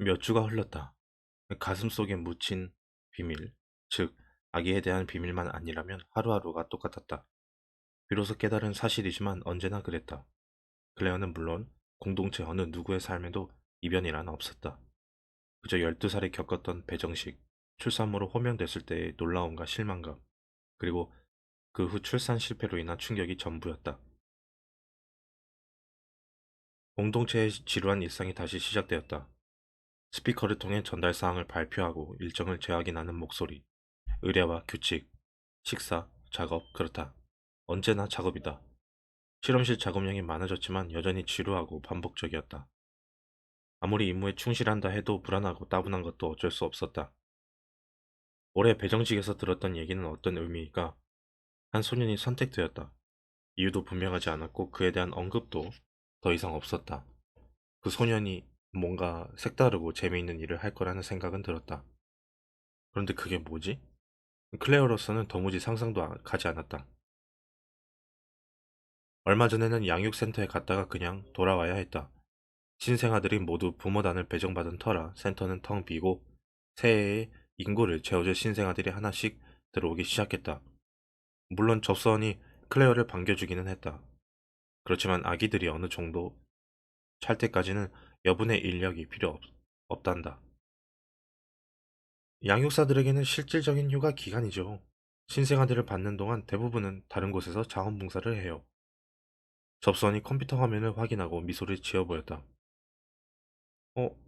몇 주가 흘렀다. 가슴속에 묻힌 비밀, 즉 아기에 대한 비밀만 아니라면 하루하루가 똑같았다. 비로소 깨달은 사실이지만 언제나 그랬다. 클레어는 물론 공동체 어느 누구의 삶에도 이변이란 없었다. 그저 12살에 겪었던 배정식, 출산으로 호명됐을 때의 놀라움과 실망감, 그리고 그 후 출산 실패로 인한 충격이 전부였다. 공동체의 지루한 일상이 다시 시작되었다. 스피커를 통해 전달 사항을 발표하고 일정을 재확인하는 목소리, 의뢰와 규칙, 식사, 작업, 그렇다. 언제나 작업이다. 실험실 작업량이 많아졌지만 여전히 지루하고 반복적이었다. 아무리 임무에 충실한다 해도 불안하고 따분한 것도 어쩔 수 없었다. 올해 배정직에서 들었던 얘기는 어떤 의미일까? 한 소년이 선택되었다. 이유도 분명하지 않았고 그에 대한 언급도 더 이상 없었다. 그 소년이 뭔가 색다르고 재미있는 일을 할 거라는 생각은 들었다. 그런데 그게 뭐지? 클레어로서는 도무지 상상도 가지 않았다. 얼마 전에는 양육센터에 갔다가 그냥 돌아와야 했다. 신생아들이 모두 부모단을 배정받은 터라 센터는 텅 비고 새해에 인구를 채워줄 신생아들이 하나씩 들어오기 시작했다. 물론 접선이 클레어를 반겨주기는 했다. 그렇지만 아기들이 어느 정도 찰 때까지는 여분의 인력이 없단다. 양육사들에게는 실질적인 휴가 기간이죠. 신생아들을 받는 동안 대부분은 다른 곳에서 자원봉사를 해요. 접선이 컴퓨터 화면을 확인하고 미소를 지어 보였다.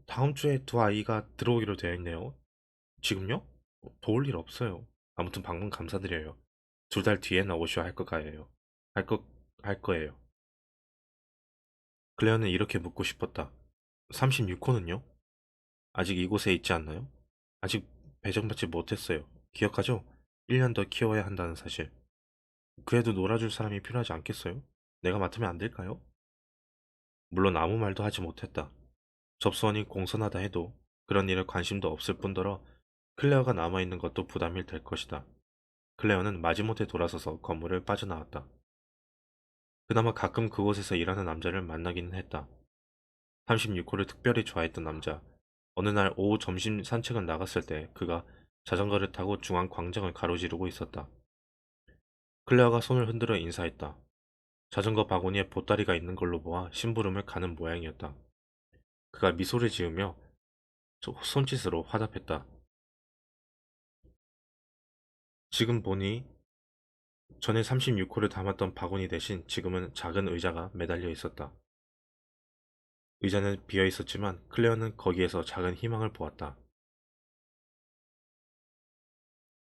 다음 주에 두 아이가 들어오기로 되어 있네요. 지금요? 도울 일 없어요. 아무튼 방문 감사드려요. 2달 뒤에 나오셔야 할 것 같아요. 할 거, 할 거예요. 클레어는 이렇게 묻고 싶었다. 36호는요? 아직 이곳에 있지 않나요? 아직 배정받지 못했어요. 기억하죠? 1년 더 키워야 한다는 사실. 그래도 놀아줄 사람이 필요하지 않겠어요? 내가 맡으면 안 될까요? 물론 아무 말도 하지 못했다. 접수원이 공손하다 해도 그런 일에 관심도 없을 뿐더러 클레어가 남아있는 것도 부담이 될 것이다. 클레어는 마지못해 돌아서서 건물을 빠져나왔다. 그나마 가끔 그곳에서 일하는 남자를 만나기는 했다. 36호를 특별히 좋아했던 남자. 어느 날 오후 점심 산책을 나갔을 때 그가 자전거를 타고 중앙 광장을 가로지르고 있었다. 클레어가 손을 흔들어 인사했다. 자전거 바구니에 보따리가 있는 걸로 보아 심부름을 가는 모양이었다. 그가 미소를 지으며 손짓으로 화답했다. 지금 보니 전에 36호를 담았던 바구니 대신 지금은 작은 의자가 매달려 있었다. 의자는 비어 있었지만 클레어는 거기에서 작은 희망을 보았다.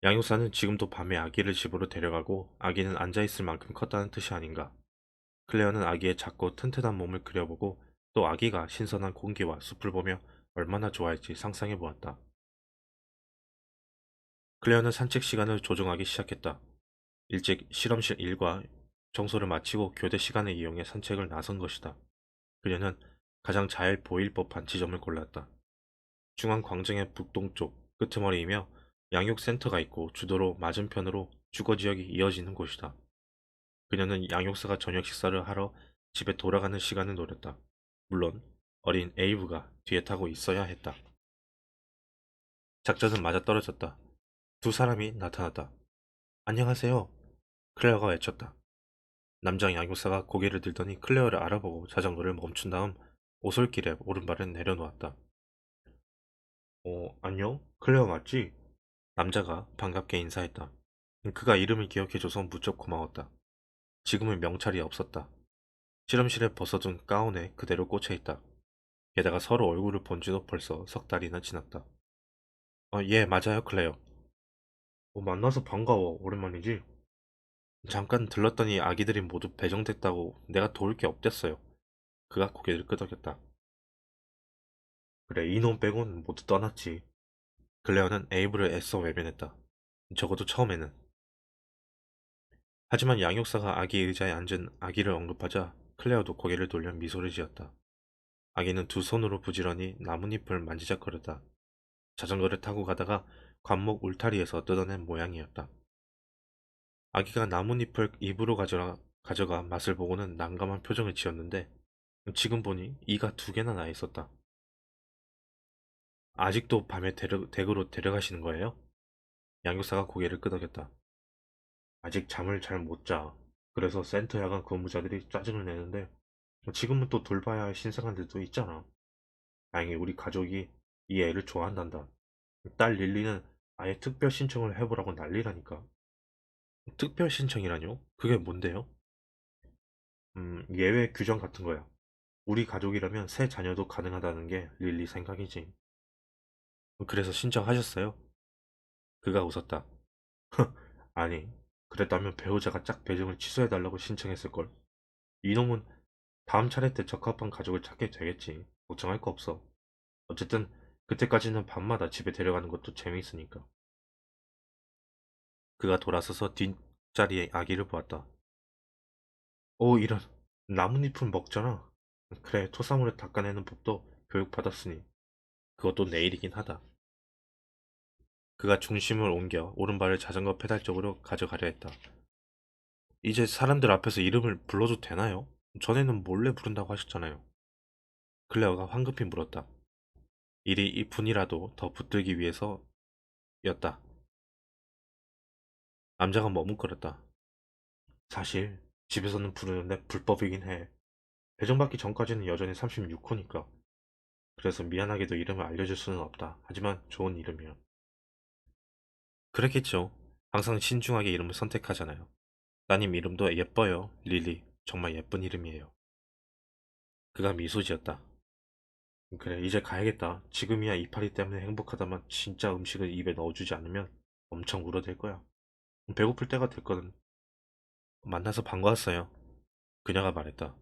양육사는 지금도 밤에 아기를 집으로 데려가고 아기는 앉아있을 만큼 컸다는 뜻이 아닌가. 클레어는 아기의 작고 튼튼한 몸을 그려보고 또 아기가 신선한 공기와 숲을 보며 얼마나 좋아할지 상상해 보았다. 클레어는 산책 시간을 조정하기 시작했다. 일찍 실험실 일과 청소를 마치고 교대 시간을 이용해 산책을 나선 것이다. 그녀는 가장 잘 보일 법한 지점을 골랐다. 중앙 광장의 북동쪽 끄트머리이며 양육센터가 있고 주도로 맞은편으로 주거지역이 이어지는 곳이다. 그녀는 양육사가 저녁 식사를 하러 집에 돌아가는 시간을 노렸다. 물론 어린 에이브가 뒤에 타고 있어야 했다. 작전은 맞아떨어졌다. 두 사람이 나타났다. 안녕하세요. 클레어가 외쳤다. 남장 양육사가 고개를 들더니 클레어를 알아보고 자전거를 멈춘 다음 오솔길에 오른발을 내려놓았다. 안녕? 클레어 맞지? 남자가 반갑게 인사했다. 그가 이름을 기억해줘서 무척 고마웠다. 지금은 명찰이 없었다. 실험실에 벗어둔 가운에 그대로 꽂혀있다. 게다가 서로 얼굴을 본 지도 벌써 석 달이나 지났다. 예, 맞아요, 클레어. 만나서 반가워. 오랜만이지? 잠깐 들렀더니 아기들이 모두 배정됐다고 내가 도울 게 없댔어요. 그가 고개를 끄덕였다. 그래, 이놈 빼곤 모두 떠났지. 클레어는 에이브를 애써 외면했다. 적어도 처음에는. 하지만 양육사가 아기 의자에 앉은 아기를 언급하자 클레어도 고개를 돌려 미소를 지었다. 아기는 두 손으로 부지런히 나뭇잎을 만지작거렸다. 자전거를 타고 가다가 관목 울타리에서 뜯어낸 모양이었다. 아기가 나뭇잎을 입으로 가져가 맛을 보고는 난감한 표정을 지었는데 지금 보니 이가 두 개나 나 있었다. 아직도 밤에 댁으로 데려가시는 거예요? 양육사가 고개를 끄덕였다. 아직 잠을 잘 못 자. 그래서 센터 야간 근무자들이 짜증을 내는데 지금은 또 돌봐야 할 신생아들도 있잖아. 다행히 우리 가족이 이 애를 좋아한단다. 딸 릴리는 아예 특별 신청을 해보라고 난리라니까. 특별 신청이라뇨? 그게 뭔데요? 예외 규정 같은 거야. 우리 가족이라면 새 자녀도 가능하다는 게 릴리 생각이지. 그래서 신청하셨어요? 그가 웃었다. 아니, 그랬다면 배우자가 짝 배정을 취소해달라고 신청했을걸. 이놈은 다음 차례 때 적합한 가족을 찾게 되겠지. 걱정할 거 없어. 어쨌든 그때까지는 밤마다 집에 데려가는 것도 재미있으니까. 그가 돌아서서 뒷자리에 아기를 보았다. 오, 이런. 나뭇잎은 먹잖아. 그래, 토사물을 닦아내는 법도 교육받았으니. 그것도 내일이긴 하다. 그가 중심을 옮겨 오른발을 자전거 페달 쪽으로 가져가려 했다. 이제 사람들 앞에서 이름을 불러도 되나요? 전에는 몰래 부른다고 하셨잖아요. 클레어가 황급히 물었다. 일이 이분이라도 더 붙들기 위해서였다. 남자가 머뭇거렸다. 사실 집에서는 부르는데 불법이긴 해. 배정받기 전까지는 여전히 36호니까. 그래서 미안하게도 이름을 알려줄 수는 없다. 하지만 좋은 이름이야. 그랬겠죠. 항상 신중하게 이름을 선택하잖아요. 따님 이름도 예뻐요. 릴리. 정말 예쁜 이름이에요. 그가 미소 지었다. 그래, 이제 가야겠다. 지금이야 이파리 때문에 행복하다만 진짜 음식을 입에 넣어주지 않으면 엄청 울어댈 거야. 배고플 때가 됐거든. 만나서 반가웠어요. 그녀가 말했다.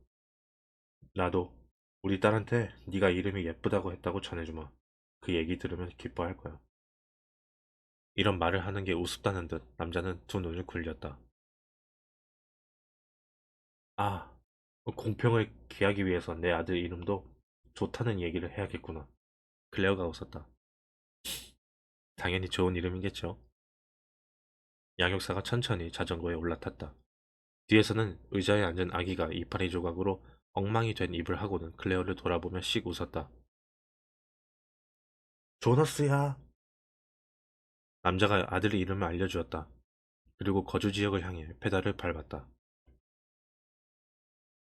나도 우리 딸한테 네가 이름이 예쁘다고 했다고 전해주마. 그 얘기 들으면 기뻐할 거야. 이런 말을 하는 게 우습다는 듯 남자는 두 눈을 굴렸다. 아, 공평을 기하기 위해서 내 아들 이름도 좋다는 얘기를 해야겠구나. 클레어가 웃었다. 당연히 좋은 이름이겠죠. 양육사가 천천히 자전거에 올라탔다. 뒤에서는 의자에 앉은 아기가 이파리 조각으로 엉망이 된 입을 하고는 클레어를 돌아보며 씩 웃었다. 조너스야. 남자가 아들 이름을 알려주었다. 그리고 거주 지역을 향해 페달을 밟았다.